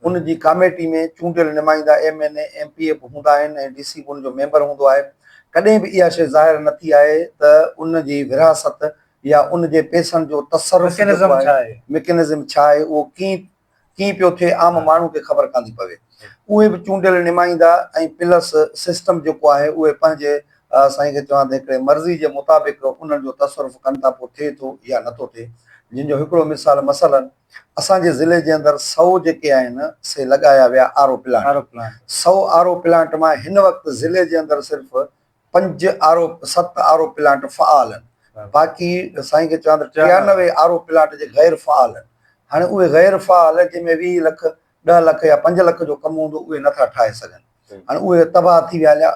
उन जी कामेटी में चूंडियल नुमाइंदा MNA MPF हूंदा आहिनि ऐं DC उन जो मेंबर हूंदो आहे। कॾहिं बि इहा शइ ज़ाहिर न थी आहे त उन जी विरासत या उन जे पैसनि जो तसरुफ़ मैकेनिज़म छा आहे, उहो कीअं पियो थिए, आम माण्हू खे ख़बर कान थी पवे। उहे बि चूंडियल नुमाइंदा ऐं प्लस सिस्टम जेको आहे उहे पंहिंजे साईं खे चवां त हिकिड़े मर्ज़ी जे मुताबिक़ उन्हनि जो तसरुफ़ कनि था, पोइ थिए थो या नथो थिए। जिन जो हिकिड़ो मिसाल मसलन असांजे ज़िले जे अंदरि 100 जेके आहिनि से लॻाया विया आरो प्लांट। 100 आरो प्लांट मां हिन वक़्तु ज़िले जे अंदरि सिर्फ़ु 7 आरो प्लांट फ़आल आहिनि। बाक़ी साईं खे चवां त 93 आरो प्लांट जे गैर फ़आल आहिनि। हाणे उहे गैर फ़आल जंहिंमें 20 लख 10 लख या 5 लख जो कमु हूंदो उहे नथा ठाहे सघनि। हाणे उहे तबाह थी विया हलिया।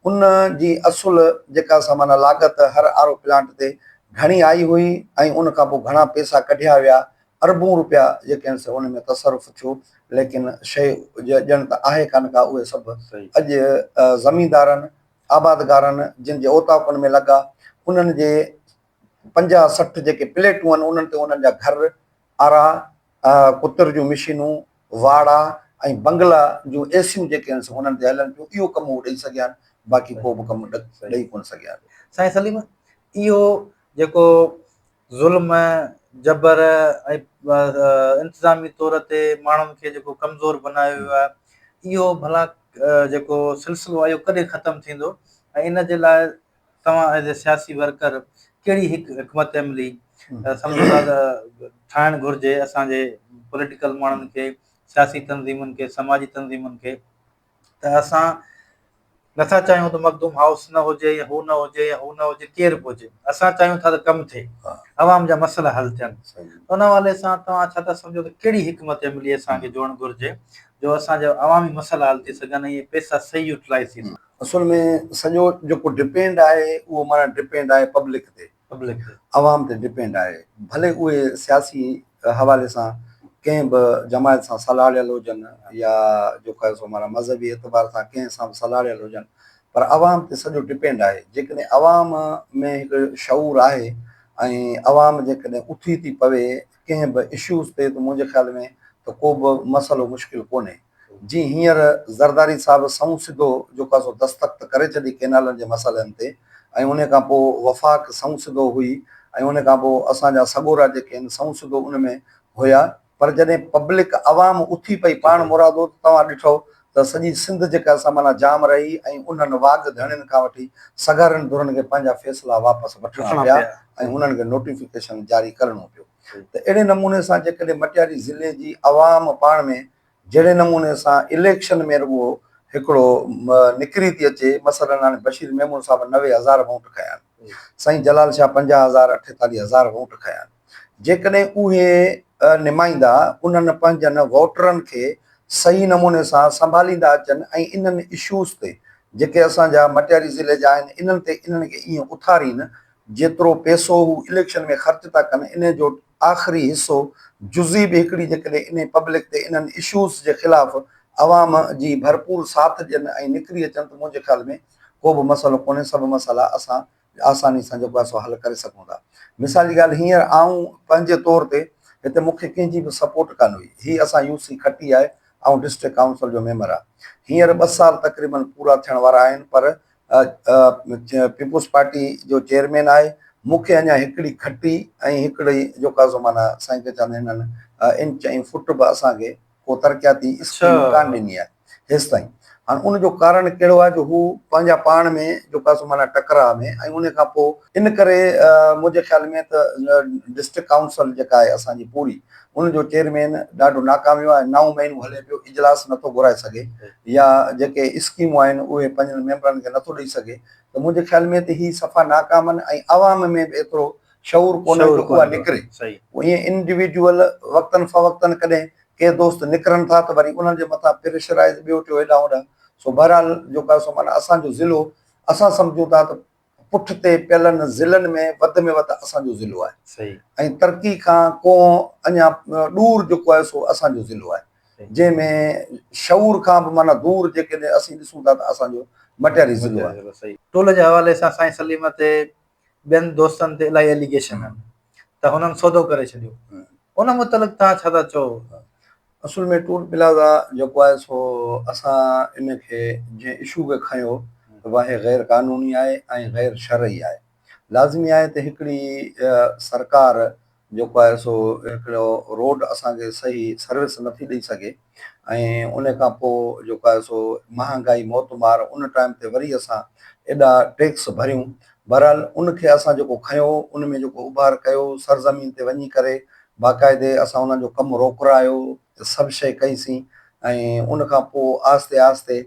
उन जी असुल जेका सा माना लागत हर आरो प्लांट ते घणी आई हुई ऐं उन खां पोइ घणा पैसा कढिया विया, अरबूं रुपया जेके आहिनि से उन में तसरुफ़ थियो, लेकिन शइ ॼण त आहे कान का। उहे सभु अॼु ज़मींदारनि आबादगारनि जिन जे ओताकुनि में लॻा, उन्हनि जे 50-60 जेके प्लेटूं आहिनि उन्हनि ते उन्हनि जा घर आरा, कुतर जूं मशीनूं, वाड़ा ऐं बंगला जूं एसियूं जेके आहिनि से उन्हनि ते हलनि पियूं। इहो कमु उहो ॾेई सघिया आहिनि, बाक़ी को बि कमु ॾेई कोन सघिया आहिनि। साईं सलीम, इहो जेको ज़ुल्म जबर ऐं इंतिज़ामी तौर ते माण्हुनि खे जेको कमज़ोर बनायो वियो आहे, इहो भला जेको सिलसिलो आहे इहो कॾहिं ख़तमु थींदो ऐं इन जे लाइ तव्हां एज़ ए सियासी वर्कर कहिड़ी हिकमत अमली सम्झो था त ठाहिणु घुरिजे असांजे पॉलिटिकल माण्हुनि खे, सियासी तंज़ीमुनि खे, समाजी तंज़ीमुनि खे, त असां नथा चाहियूं त मखदूम हाउस न हुजे या हू न हुजे या हू न हुजे, केरु बि हुजे, असां चाहियूं था त कमु थिए, आवाम जा मसइला हल थियनि। उन हवाले सां तव्हां छा था सम्झो त कहिड़ी हिकमत अमली असांखे जोड़णु घुरिजे जो असांजा अवामी मसइला हल थी सघनि, इहे पैसा सही यूटिलाइज़ थी सघनि? असुल में सॼो जेको डिपेंड आहे उहो माना डिपेंड आहे पब्लिक ते, अवाम ते डिपेंड आहे। भले उहे सियासी हवाले सां कंहिं बि जमायत सां सलाहियल हुजनि या जेको आहे सो माना मज़हबी एतबार सां कंहिं सां बि सलाहियल हुजनि, पर अवाम ते सॼो डिपेंड आहे। जेकॾहिं अवाम में हिकु शऊर आहे ऐं अवाम जेकॾहिं उथी थी पवे कंहिं बि इशूज़ ते, त मुंहिंजे ख़्याल में त को बि मसइलो मुश्किल कोन्हे। जीअं हींअर ज़रदारी साहिबु सऊं सिधो जेको आहे सो दस्तख़त करे छॾी केनालनि जे मसइलनि ते, ऐं उन खां पोइ वफ़ाक़ सऊं सिधो हुई, ऐं उन खां पोइ असांजा सॻोरा जेके आहिनि सऊं सिधो उन में हुया। पर जॾहिं पब्लिक अवाम उथी पई पाण मुरादो, तव्हां ॾिठो त सॼी सिंध जेका सा माना जाम रही ऐं उन्हनि वाघ धणियुनि खां वठी सॻारनि धुरनि खे पंहिंजा फ़ैसिला वापसि वठणा पिया ऐं उन्हनि खे नोटिफिकेशन जारी करिणो पियो। त अहिड़े नमूने सां जेकॾहिं मटियारी ज़िले जी अवाम पाण में जहिड़े नमूने सां इलेक्शन में रुॻो हिकिड़ो निकिरी थी अचे, मसइलनि हाणे बशीर मेमून साहिबु 90,000 वोट खया आहिनि, साईं जलाल शाह 50,000 48,000 वोट खया आहिनि। जेकॾहिं उहे निमाईंदा उन्हनि पंहिंजनि वोटरनि खे सही नमूने सां संभालींदा अचनि ऐं इन्हनि इशूज़ ते जेके असांजा मटियारी ज़िले जा आहिनि इन्हनि ते इन्हनि खे ईअं उथारीनि जेतिरो पैसो हू इलेक्शन में ख़र्च था कनि, इन जो आख़िरी हिसो जुज़ी बि हिकिड़ी जेकॾहिं इन पब्लिक ते इन्हनि इशूज़ जे ख़िलाफ़ु अवाम जी भरपूर साथ ॾियनि ऐं निकिरी अचनि, त मुंहिंजे ख़्याल में को बि मसइलो कोन्हे। सभु मसइला असां आसानी सां जेको आहे सो हल करे सघूं था। मिसाल जी ॻाल्हि, हींअर आऊं पंहिंजे तौर ते हिते मूंखे कंहिंजी बि सपोर्ट कान हुई। हीअ असां यूसी खटी आहे ऐं डिस्ट्रिक्ट काउंसिल जो मेंबर आहे। हींअर 2 साल तक़रीबन पूरा थियण वारा आहिनि, पर पीपुल्स पार्टी जो चेयरमैन आहे। मूंखे अञा हिकिड़ी खटी ऐं हिकिड़ी जेको आहे सो माना साईं खे चवंदा आहिनि इंच ऐं फुट बि असांखे को तरक़ियाती स्कीम कान ॾिनी आहे हेसि ताईं। हाणे उनजो कारण कहिड़ो आहे जो हू पंहिंजा पाण में जेको आहे सो माना टकराव में, ऐं उन खां पोइ इन करे मुंहिंजे ख़्याल में त डिस्ट्रिक्ट काउंसिल जेका आहे असांजी पूरी, उनजो चेयरमैन ॾाढो नाकामियो आहे। 9 महीनूं हले पियो, इजलास नथो घुराए सघे या जेके स्कीमूं आहिनि उहे पंहिंजनि मेंबरनि खे नथो ॾेई सघे। त मुंहिंजे ख़्याल में त ही सफ़ा नाकाम आहिनि ऐं अवाम में बि एतिरो शऊर कोन्हे जो उहा निकिरे। ईअं इंडिविजुअल वक़्तनि फ़वक़्तनि कॾहिं के दोस्त निकिरनि था त वरी उन्हनि जे मथां प्रेशराइज़ ॿियो टियों हेॾां होॾां। सो बहरहाल जेको आहे सो माना असांजो ज़िलो असां सम्झूं था त पुठिते पियलनि ज़िलनि में वधि असांजो ज़िलो आहे ऐं तरक़ी खां को अञा ॾूर जेको आहे सो असांजो ज़िलो आहे, जंहिंमें शऊर खां बि माना दूर जेकॾहिं असीं ॾिसूं था त असांजो मटियारी ज़िलो आहे। टोल जे हवाले सां साईं सलीम ते ॿियनि दोस्तनि ते इलाही एलिगेशन आहिनि त हुननि सौदो करे छॾियो, उन मुतलिक़ तव्हां छा था चओ? असुल में टूल प्लाज़ा जेको आहे सो असां इन खे जंहिं इशू खे खयो त वाहे गैर क़ानूनी आहे ऐं गैर शरई आहे। लाज़मी आहे त हिकिड़ी सरकार जेको आहे सो हिकिड़ो रोड असांखे सही सर्विस नथी ॾेई सघे ऐं उन खां पोइ जेको आहे सो महांगाई मौतमार उन टाइम ते वरी असां एॾा टैक्स भरियूं। बहरहाल उनखे असां जेको खयो उन में जेको उभार कयो सरज़मीन ते वञी करे बाक़ाइदे असां उन्हनि जो कमु रोकरायो, सभु शइ कईसीं ऐं उन खां पोइ आहिस्ते आहिस्ते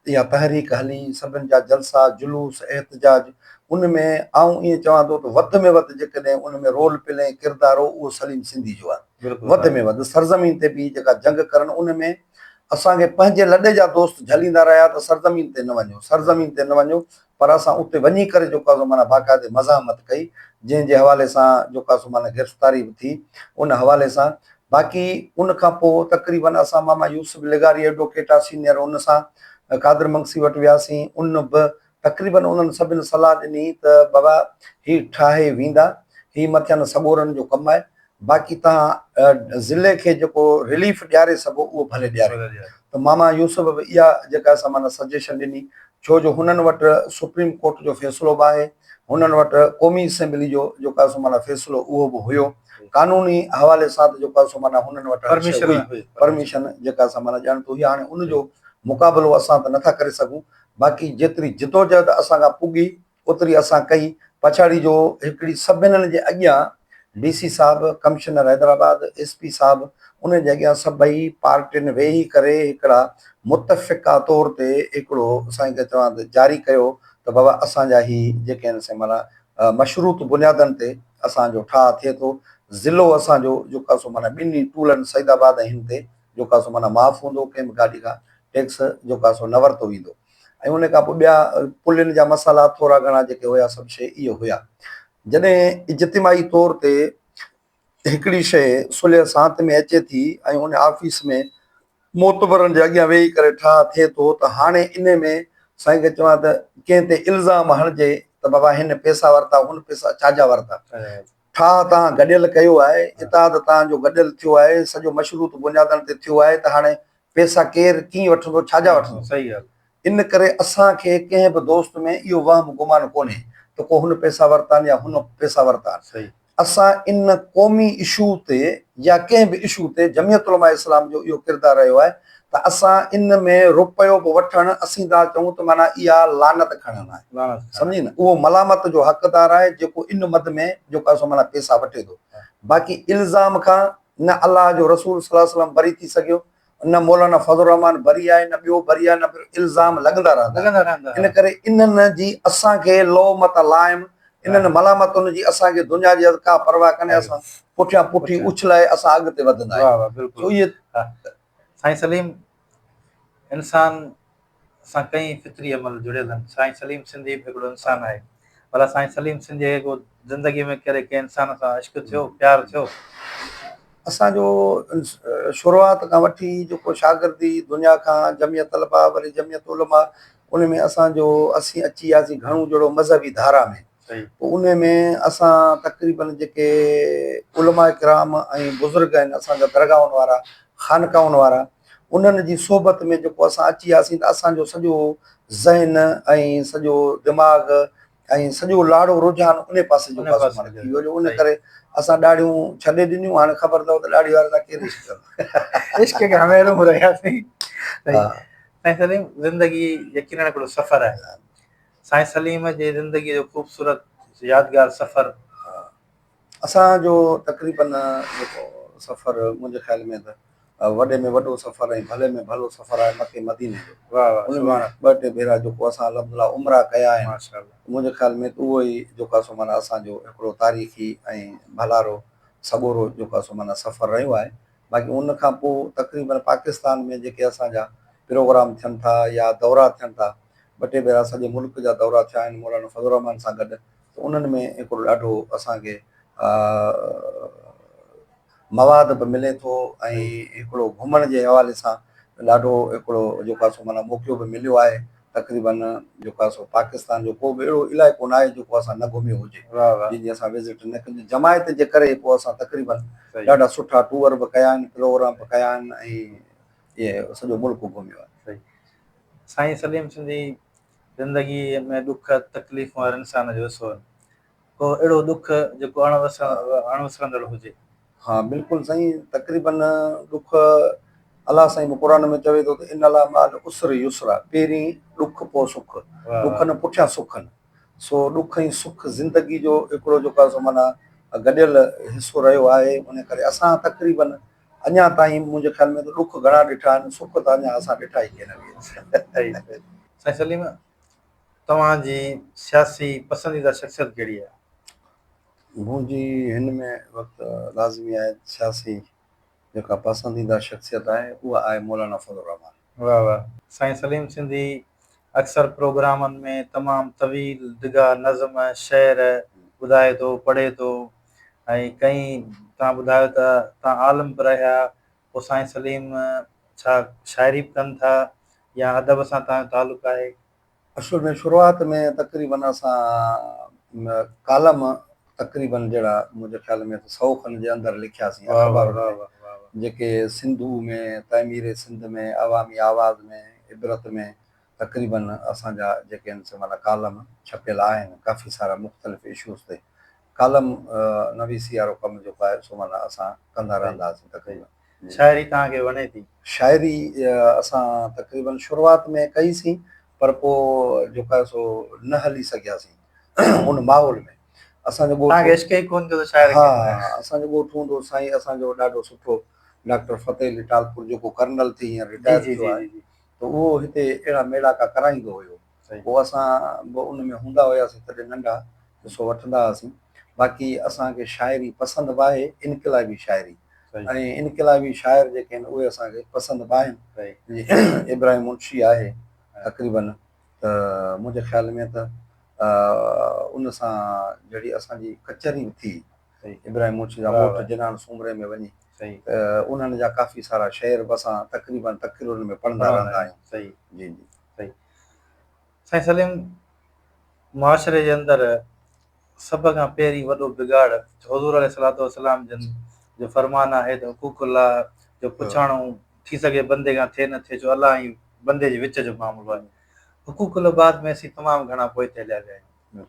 इहा तहरीक हली, सभिनि जा जलसा जुलूस एहतजाज उन में आऊं ईअं चवां थो त वधि में वधि जेकॾहिं उन में रोल प्ले किरदारु हो उहो सलीम सिंधी जो आहे। वधि में वधि सरज़मीन ते बि जेका जंग करणु उन में असांखे पंहिंजे लॾे जा दोस्त झलींदा रहिया त सरज़मीन ते न वञो, सरज़मीन ते न वञो, पर असां उते वञी करे जेको आहे माना बाक़ाइदे मज़ामत कई, जंहिंजे हवाले सां जेको आहे माना गिरफ़्तारी बि थी उन हवाले सां। बाक़ी उन खां पोइ तक़रीबन असां मामा यूसुफ लिगारी एडवोकेट आहे सीनियर, उन सां कादिर मंगसी वटि वियासीं। उन बि तक़रीबन उन्हनि सभिनी सलाह ॾिनी त बाबा ही ठाहे वेंदा, ही मथियां सॻोरनि जो कमु आहे, बाक़ी तव्हां ज़िले खे जेको रिलीफ ॾियारे सघो उहो भले ॾियारे। त मामा यूसुफ बि इहा जेका असां माना सजेशन ॾिनी, छो जो हुननि वटि सुप्रीम कोर्ट जो फ़ैसिलो बि आहे, हुननि वटि क़ौमी असेंबली जो जेको आहे सो माना फ़ैसिलो उहो बि हुयो, कानूनी हवाले सां त जेको आहे सो माना हुननि वटि परमिशन जेका असां माना ॼाण थो, हाणे उनजो मुक़ाबिलो असां त नथा करे सघूं। बाक़ी जेतिरी जिदोजहद असां खां पुगी ओतिरी असां कई। पछाड़ी जो हिकिड़ी सभिनीनि जे अॻियां DC साहिबु, कमिशनर हैदराबाद, SP साहिबु, उन जे अॻियां सभई पार्टियुनि वेही करे हिकिड़ा मुतफ़िक़ा तौर ते हिकिड़ो असांखे चवां त जारी कयो त बाबा असांजा ही जेके आहिनि से माना मशरूत बुनियादनि ते असांजो ठाह थिए थो। ज़िलो असांजो जेको आहे सो माना ॿिन्ही टूलनि सईदाबाद ऐं हिन ते जेको आहे सो माना माफ़ हूंदो, कंहिं बि गाॾी खां टैक्स जेको आहे सो न वरितो वेंदो। ऐं उन खां पोइ ॿिया पुलियुनि जा मसाला थोरा घणा जेके हुया सभु शइ इहे हुया। जॾहिं इजतिमाही तौर ते हिकिड़ी शइ सुलह साथ में अचे थी ऐं उन ऑफिस में मोतबरनि जे अॻियां वेही करे ठाह थिए थो त हाणे इन में साईं खे चवां त कंहिं ते इल्ज़ाम हणिजे त बाबा हिन पैसा वरिता, हुन पैसा छाजा वरिता, ठाह तव्हां गॾियल कयो आहे, इताद तव्हांजो गॾियल थियो आहे, सॼो मशरूत बुनियादनि ते थियो आहे, त हाणे पैसा केरु कीअं वठंदो, छाजा वठंदो। सही ॻाल्हि। इन करे असांखे कंहिं बि दोस्त में इहो वहम गुमान कोन्हे त को हुन पैसा वरिता या हुन पैसा वरिता। असां इन क़ौमी इशू ते या कंहिं बि इशू ते जमियत उलमा इस्लाम जो इहो किरदारु रहियो आहे त असां इन में रुपयो बि वठणु असीं था चऊं त माना इहा लानत खणणु आहे, सम्झी न, उहो मलामत जो हक़दारु आहे जेको इन मद में जेको आहे सो माना पैसा वठे थो। बाक़ी इल्ज़ाम खां न अलाह जो रसूल सल्लल्लाहु अलैहि वसल्लम बरी थी सघियो, न मौलाना फज़लुर रहमान बरी आहे, न ॿियो बरी आहे, न इल्ज़ाम लॻंदा रहंदा। इन करे इन्हनि जी असांखे लोमत लाइम, इन्हनि मलामतुनि जी असांखे दुनिया जी का परवाह कान्हे, असां पुठियां पुठी उछलाए असां अॻिते वधंदा आहियूं। साईं सलीम इंसान सां कई फितरी अमल जुड़ियल आहिनि। साईं सलीम सिंधी बि हिकिड़ो इंसानु आहे, भला साईं सलीम सिंधी को ज़िंदगी में कहिड़े कंहिं इंसान सां इश्क थियो, प्यारु थियो? असांजो शुरूआत खां वठी जेको शागिर्दी दुनिया खां जमियत तलबा वरी जमियत उलमा, उन में असांजो असीं अची वियासीं घणो जहिड़ो मज़हबी धारा में। पोइ उन में असां तक़रीबन जेके उलमा किराम ऐं बुज़ुर्ग आहिनि असांजा दरगाहुनि वारा, ख़ानकाहुनि वारा, उन्हनि जी सोबत में जेको असां अची वियासीं त असांजो सॼो ज़हन ऐं सॼो दिमाग़ ऐं सॼो लाड़ो रुझान उन पासे जो थी वियो। उन करे असां ॾाढियूं छॾे ॾिनियूं, हाणे ख़बर अथव त ॾाढी वार केरु इश्क के हमें रहियासीं। साईं सलीम ज़िंदगी यकीनन हिकिड़ो सफ़र आहे। साईं सलीम जे ज़िंदगीअ जो ख़ूबसूरत यादगार सफ़र असांजो तक़रीबन जेको सफ़र मुंहिंजे ख़्याल में त वॾे में वॾो सफ़र ऐं भले में भलो सफ़र आहे मके मदीने जो। उन में 2-3 भेरा जेको असां अल्हम्दुलिल्लाह उमरा कया आहिनि, मुंहिंजे ख़्याल में त उहो ई जेको आहे सो माना असांजो हिकिड़ो तारीख़ी ऐं भलारो सॻोरो जेको आहे सो माना सफ़र रहियो आहे। बाक़ी उन खां पोइ तक़रीबन पाकिस्तान में जेके असांजा प्रोग्राम थियनि था या दौरा थियनि था, 2-टे भेरा सॼे मुल्क जा दौरा थिया आहिनि मौलाना फज़लुर रहमान सां गॾु, त उन्हनि में हिकिड़ो ॾाढो असांखे मवाद बि मिले थो ऐं हिकिड़ो घुमण जे हवाले सां ॾाढो हिकिड़ो जेको आहे सो माना मौक़ो बि मिलियो आहे। तक़रीबन जेको आहे सो पाकिस्तान जो को बि अहिड़ो इलाइक़ो न आहे जेको असां न घुमियो हुजे, जंहिंजी असां विज़िट न कई। जमायत जे करे पोइ असां तक़रीबन ॾाढा सुठा टूर बि कया आहिनि, प्रोग्राम बि कया आहिनि ऐं इहे सॼो मुल्क घुमियो आहे। साईं सलीम सिंधी ज़िंदगीअ में ॾुख तकलीफ़ वारे इंसान जो हिसो को अहिड़ो दुख जेको अणवसंदड़ हुजे। हाँ बिल्कुलु साईं, तक़रीबन ॾुख अलाह साईं क़ुर में चवे थो त इन अला माल उसर युसरा, पहिरीं ॾुख पोइ सुख, ॾुख न पुठियां सुख न। सो ॾुख ऐं सुख ज़िंदगी जो हिकिड़ो जेको आहे सो माना गॾियल हिसो रहियो आहे। उन करे असां तक़रीबन अञा ताईं मुंहिंजे ख़्याल में त ॾुख घणा ॾिठा आहिनि, सुख त अञा असां ॾिठा ई कान आहिनि। साईं सलीम, तव्हांजी सियासी पसंदीदा शख़्सियत कहिड़ी आहे? मुंहिंजी हिन में वक़्तु लाज़मी आहे सियासी जेका पसंदीदा शख़्सियत आहे उहा आहे मौलाना फज़लुर रहमान। वाह वाह। साईं सलीम सिंधी अक्सर प्रोग्रामनि में तमामु तवील दिघा नज़म शेर ॿुधाए थो, पढ़े थो, ऐं कई तव्हां ॿुधायो त तव्हां आलम बि रहिया, पोइ साईं सलीम छा शाइरी बि कनि था या अदब सां तव्हांजो तालुक़ु आहे? असुल में शुरूआत में तक़रीबन असां कालम तक़रीबन जहिड़ा मुंहिंजे ख़्याल में 100 खनि जे अंदरि लिखियासीं अख़बारुनि में, जेके सिंधू में, तइमीर सिंध में, अवामी आवाज़ में, इबरत में तक़रीबन असांजा जेके आहिनि से माना कालम छपियल आहिनि काफ़ी सारा मुख़्तलिफ़ इशूज़ ते। कालम नवीसी वारो कमु जेको आहे सो माना असां कंदा रहंदासीं तक़रीबन। शाइरी तव्हांखे वणे थी? शाइरी असां तक़रीबन शुरूआत में कईसीं, पर पोइ जेको आहे सो न हली सघियासीं उन माहौल में। असांजो असांजो ॻोठु हूंदो साईं, असांजो ॾाढो सुठो डॉक्टर फ़तेह अली टालपुर जेको कर्नल थी हींअर रिटायर थियो आहे, त उहो हिते अहिड़ा मेड़ाका कराईंदो हुयो। पोइ असां उन में हूंदा हुआसीं तॾहिं नंढा, ॾिसो वठंदा हुआसीं। बाक़ी असांखे शाइरी पसंदि बि आहे, इनक़िलाबी शाइरी, ऐं इनक़िलाबी शाइर जेके आहिनि उहे असांखे पसंदि बि आहिनि। इब्राहिम मुंशी आहे तक़रीबन, त मुंहिंजे ख़्याल में त उन सां जहिड़ी असांजी कचहरी बि थी, इब्राहिम मुंशी जा ॻोठु जिनान सूमरे में वञी, त उन्हनि जा काफ़ी सारा शेर बि असां तक़रीबन तक़रीरुनि में पढ़ंदा रहंदा आहियूं। जी जी सही। साईं सलीम, मुआशरे जे अंदरि सभ खां पहिरीं वॾो बिगाड़ हुज़ूर अलैहिस्सलातु वस्सलाम जन जो फरमान आहे त हुकूकुल्लाह जो पुछाणो थी सघे बंदे खां थिए न थिए, जो अलाह ऐं बंदे जे विच जो मामलो आहे। हुकूकुल बाद में असीं तमामु घणा पोइते हलिया विया आहियूं।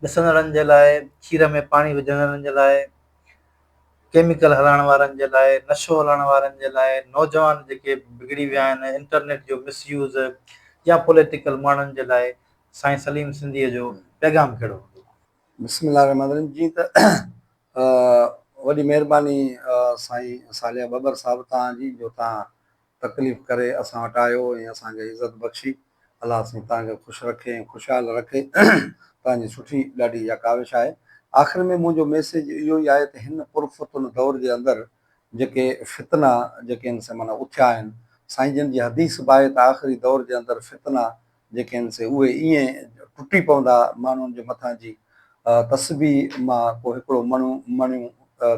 ॾिसंदड़नि जे लाइ, खीर में पाणी विझंदड़नि जे लाइ, केमिकल हलाइण वारनि जे लाइ, नशो हलाइण वारनि जे लाइ, नौजवान जेके बिगड़ी विया आहिनि, इंटरनेट जो मिसयूज़, या पॉलिटिकल माण्हुनि जे लाइ साईं सलीम सिंधीअ जो पैगाम कहिड़ो हूंदो? बिस्मिल्लाह रहमान रहीम। जी त वॾी महिरबानी साईं सालिया बबर साहिबु तव्हांजी, जो तव्हां तकलीफ़ करे असां वटि आयो ऐं असांखे इज़त बख़्शी। अलाह साईं तव्हांखे ख़ुशि रखे ऐं ख़ुशहाल रखे। तव्हांजी सुठी ॾाढी इहा काविश आहे। आख़िर में मुंहिंजो मैसेज इहो ई आहे त हिन पुरफ़ुतुन दौर जे अंदरि जेके फितना जेके आहिनि से माना उथिया आहिनि, साईं जन जी हदीस बि आहे त आख़िरी दौर जे अंदरि फितना जेके आहिनि से उहे ईअं टुटी पवंदा माण्हुनि जे मथां जी तस्बीह मां को हिकिड़ो मणियूं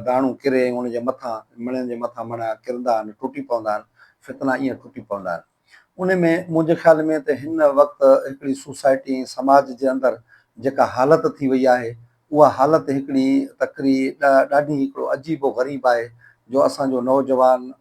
दाणू किरे ऐं उनजे मथां मणियुनि जे मथां मणा किरंदा आहिनि, टुटी पवंदा आहिनि, फितना ईअं टुटी पवंदा आहिनि। उन में मुंहिंजे ख़्याल में त हिन वक़्तु हिकिड़ी सोसाइटी समाज जे अंदरि जेका हालत थी वई आहे, उहा हालत हिकिड़ी तकरी ॾाढी हिकिड़ो अजीबो ग़रीब आहे, जो असांजो नौजवान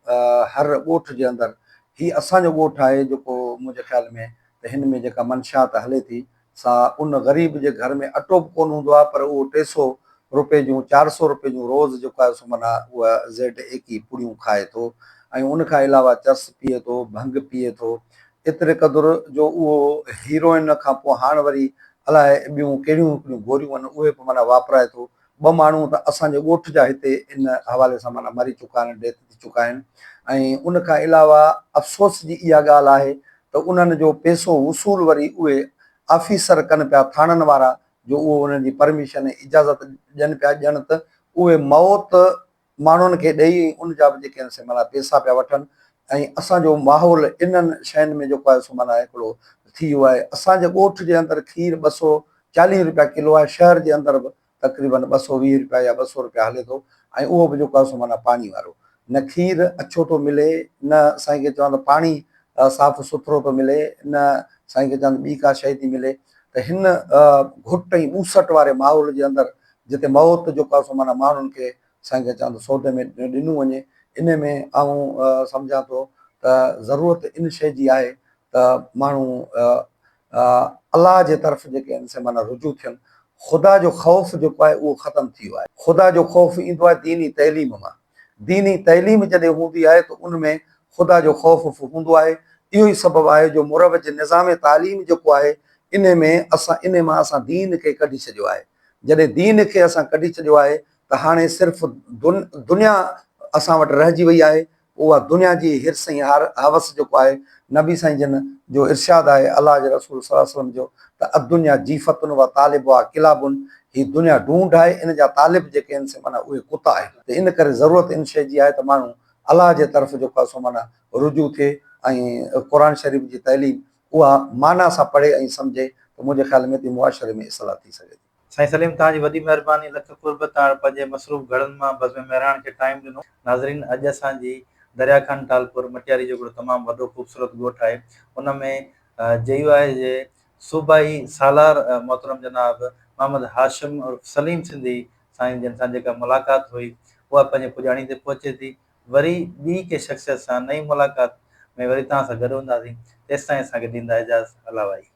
हर ॻोठ जे अंदरि, हीउ असांजो ॻोठु आहे जेको मुंहिंजे ख़्याल में त हिन में जेका मंशात हले थी सा उन ग़रीब जे घर में अटो बि कोन हूंदो आहे, पर उहो 300 रुपए जूं 400 रुपए जूं रोज़ जेको आहे सो माना उहा ZAकी पुड़ियूं खाए थो, ऐं उनखां अलावा चर्स पीए थो, भंग पीए थो, एतिरे क़दुरु जो उहो हीरोइन खां पोइ हाणे वरी अलाए ॿियूं कहिड़ियूं हिकिड़ियूं गोरियूं आहिनि उहे बि माना वापराए थो। 2 माण्हू त असांजे ॻोठ जा हिते इन हवाले सां माना मरी चुका आहिनि, डेथ थी चुका आहिनि। ऐं उनखां अलावा अफ़सोस जी इहा ॻाल्हि आहे त उन्हनि जो पैसो वसूल वरी उहे ऑफिसर कनि पिया, थाणनि वारा, जो उहो उन्हनि जी परमिशन ऐं इजाज़त ॾियनि पिया, ॼण त उहे मौत माण्हुनि खे ॾेई उनजा बि जेके आहिनि से माना पैसा पिया वठनि। ऐं असांजो माहौल इन्हनि शयुनि में जेको आहे सो माना हिकिड़ो थी वियो आहे। असांजे ॻोठ जे अंदरि खीर 240 रुपया किलो आहे, शहर जे अंदरि बि तक़रीबन 220 रुपया या 200 रुपया हले थो, ऐं उहो बि जेको आहे सो माना पाणी वारो, न खीर अछो थो मिले, न साईं खे चवंदा पाणी साफ़ सुथिरो थो मिले, न साईं खे चवंदा ॿी का शइ थी मिले। त हिन घुट ऐं ॿूसट वारे माहौल जे अंदरि जिते मौत जेको आहे सो माना माण्हुनि खे साईं खे चवंदा सौदे में ॾिनो वञे, इन में आऊं सम्झां थो त ज़रूरत इन शइ जी आहे त माण्हू अलाह जे तरफ़ जेके आहिनि से माना रुजू थियनि। ख़ुदा जो ख़ौफ़ जेको आहे उहो ख़तमु थी वियो आहे। ख़ुदा जो ख़ौफ़ ईंदो आहे दीनी तइलीम मां। दीनी तइलीम जॾहिं हूंदी आहे त उन में ख़ुदा जो ख़ौफ़ हूंदो आहे। इहो ई सबबु आहे जो मुरवज निज़ाम तालीम जेको आहे इन मां असां दीन खे कढी छॾियो आहे। जॾहिं दीन खे असां कढी छॾियो आहे त हाणे सिर्फ़ु दुनिया असां वटि रहिजी वई आहे। उहा दुनिया जी हिर्स ऐं हवस जेको आहे नबी साईं जन जो इर्शाद आहे अलाह जे रसूल सल्लल्लाहु अलैहि वसल्लम जो त अदुनिया जीफ़तुन व तालिब आहे किलाबुन। ही दुनिया ढूंढ आहे, इन जा तालिब जेके आहिनि से माना उहे कुता आहिनि। त इन करे ज़रूरत इन शइ जी आहे त माण्हू अलाह जे तरफ़ जेको आहे सो माना रुजू थिए ऐं क़ुर शरीफ़ जी तइलीम उहा माना सां पढ़े ऐं सम्झे त मुंहिंजे ख़्याल में त मुआशरे में इस्लाह थी सघे थी। साईं सलीम तव्हांजी वॾी महिरबानी, लख कुर्ब। तव्हां पंहिंजे मसरूफ़ घड़नि मां बज़्म मेहरान खे टाइम ॾिनो। नाज़रीन, अॼु असांजी दरिया खान टालपुर मटियारी जो हिकिड़ो तमामु वॾो ख़ूबसूरत ॻोठु आहे। उन में JUI जे सूबाई सालार मोहतरम जनाब मोहम्मद हाशिम और सलीम सिंधी साईं जन सां जेका मुलाक़ात हुई उहा पंहिंजे पुॼाणी ते पहुचे थी। वरी ॿी के शख़्सियत सां नई मुलाक़ात में वरी तव्हां सां गॾु हूंदासीं। तेसिताईं असांखे ॾींदा इजाज़त। अला भाई।